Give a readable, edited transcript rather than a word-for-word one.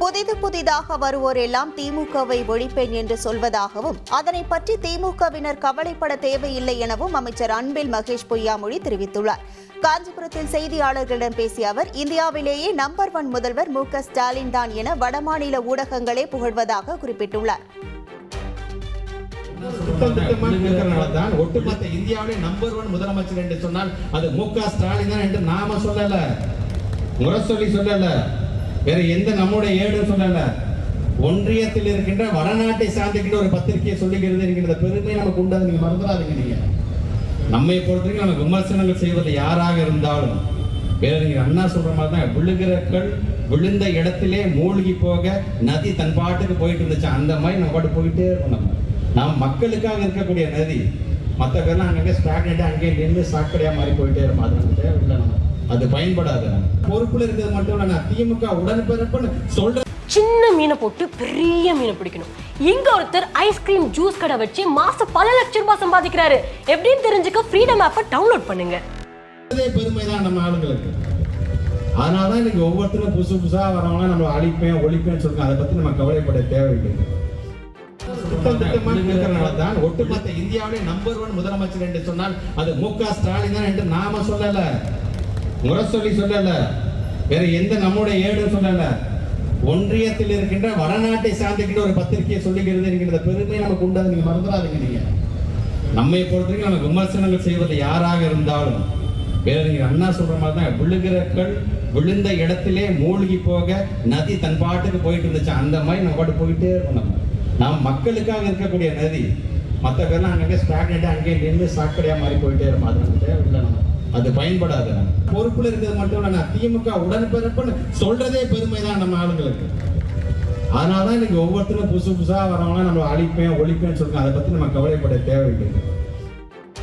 புதிதாக வருவோர் எல்லாம் திமுகவை ஒழிப்பேன் என்று சொல்வதாகவும் அதனை பற்றி திமுகவினர் கவலைப்பட தேவையில்லை எனவும் அமைச்சர் அன்பில் மகேஷ் பொய்யாமொழி தெரிவித்துள்ளார். காஞ்சிபுரத்தில் செய்தியாளர்களிடம் பேசிய அவர், இந்தியாவிலேயே நம்பர் 1 முதல்வர் மு.க. ஸ்டாலின் தான் என வடமாநில ஊடகங்களே புகழ்வதாக குறிப்பிட்டுள்ளார். ஒட்டுமொத்த இந்தியாவிலே நம்பர் 1 முதலமைச்சர் என்று சொன்னால் அது மு.க. ஸ்டாலின் தான் என்று நாம சொல்லல, முரசொலி சொல்லல, வேற எந்த நம்முடைய ஏடு சொல்லல. ஒன்றியத்தில் இருக்கின்ற வடநாட்டை சார்ந்திருக்கின்ற ஒரு பத்திரிகையை சொல்லுகிறது என்கிற பெருமை நமக்கு உண்டு. நீங்க மறந்துடாதீங்க. நீங்க நம்மை பொறுத்தவரைக்கும் நம்ம விமர்சனங்கள் செய்வது யாராக இருந்தாலும் பேரறிஞர் அண்ணா சொல்ற மாதிரி தான், விழுகிறக்கள் விழுந்த இடத்திலே மூழ்கி போக நதி தன் பாட்டுக்கு போயிட்டு இருந்துச்சு. அந்த மாதிரி நம்ம பாட்டு போயிட்டே இருக்கோம். நம்ம மக்களுக்காக இருக்கக்கூடிய நதி. மற்ற பேர்லாம் அங்கங்கே ஸ்டாக்னேட்டாக அங்கேயே நின்று சாக்கடையாக மாறி போயிட்டே இருக்கும். அது நமக்கு தேவையில்லை. நம்ம அது பயன்படாது. பொறுப்புல இருக்கிறது மட்டும் இல்ல, திமுக உடன்பிறப்புன்னு சொல்ற. சின்ன மீனை போட்டு பெரிய மீனை பிடிக்கணும். இங்க ஒருத்தர் ஐஸ்கிரீம் ஜூஸ் கடை வச்சு மாசம் பல லட்சம் ரூபாய் சம்பாதிக்கிறாரு. எப்படின்னு தெரிஞ்சுக்க ஃப்ரீடம் ஆப்பை டவுன்லோட் பண்ணுங்க. அதே பெருமைதான் நம்ம ஆளுங்களுக்கு. அதனாலதான் இன்னைக்கு ஒவ்வொருத்தரும் புதுசா வரவங்க நம்ம அழிப்பேன் ஒழிப்பேன்னு சொல்லுங்க. அதை பத்தி நம்ம கவலைப்பட தேவையில்லை. ஒட்டுமொத்த இந்தியாவிலே நம்பர் 1 முதலமைச்சர் என்று சொன்னால் அது மு.க. ஸ்டாலின் தான் என்று நாம சொல்லல, முரசொலி சொல்லல, வேற எந்த நம்முடைய ஏடு சொல்லல. ஒன்றியத்தில் இருக்கின்ற வடநாட்டை சார்ந்திருக்கின்ற ஒரு பத்திரிகையை சொல்லுகிறது என்கிற பெருமை நமக்கு உண்டு. நீங்க மறந்துடாதீங்க. நீங்க நம்மை பொறுத்தவரைக்கும் நம்ம விமர்சனங்கள் செய்வது யாராக இருந்தாலும் பேரறிஞர் அண்ணா சொல்ற மாதிரி தான், விழுகிறக்கள் விழுந்த இடத்திலே மூழ்கி போக நதி தன் பாட்டுக்கு போயிட்டு இருந்துச்சு. அந்த மாதிரி நம்ம பாட்டு போயிட்டே இருக்கோம். நம்ம மக்களுக்காக இருக்கக்கூடிய நதி. மற்ற பேர்லாம் அங்கங்கே ஸ்டாக்னேட்டாக அங்கேயே நின்று சாக்கடையாக மாறி போயிட்டே இருக்கும். அது நமக்கு தேவையில்லை. நம்ம அது பயன்படாது. நம்ம பொறுப்புல இருக்கிறது மட்டும் இல்ல, திமுக உடன்பிறப்புன்னு சொல்றதே பெருமை தான் நம்ம ஆளுங்களுக்கு. அதனாலதான் இன்னைக்கு ஒவ்வொருத்தரும் புதுசா வரவங்க நம்ம அழிப்பேன் ஒழிப்பேன்னு சொல்லுங்க. அதை பத்தி நம்ம கவலைப்பட தேவையில்லை.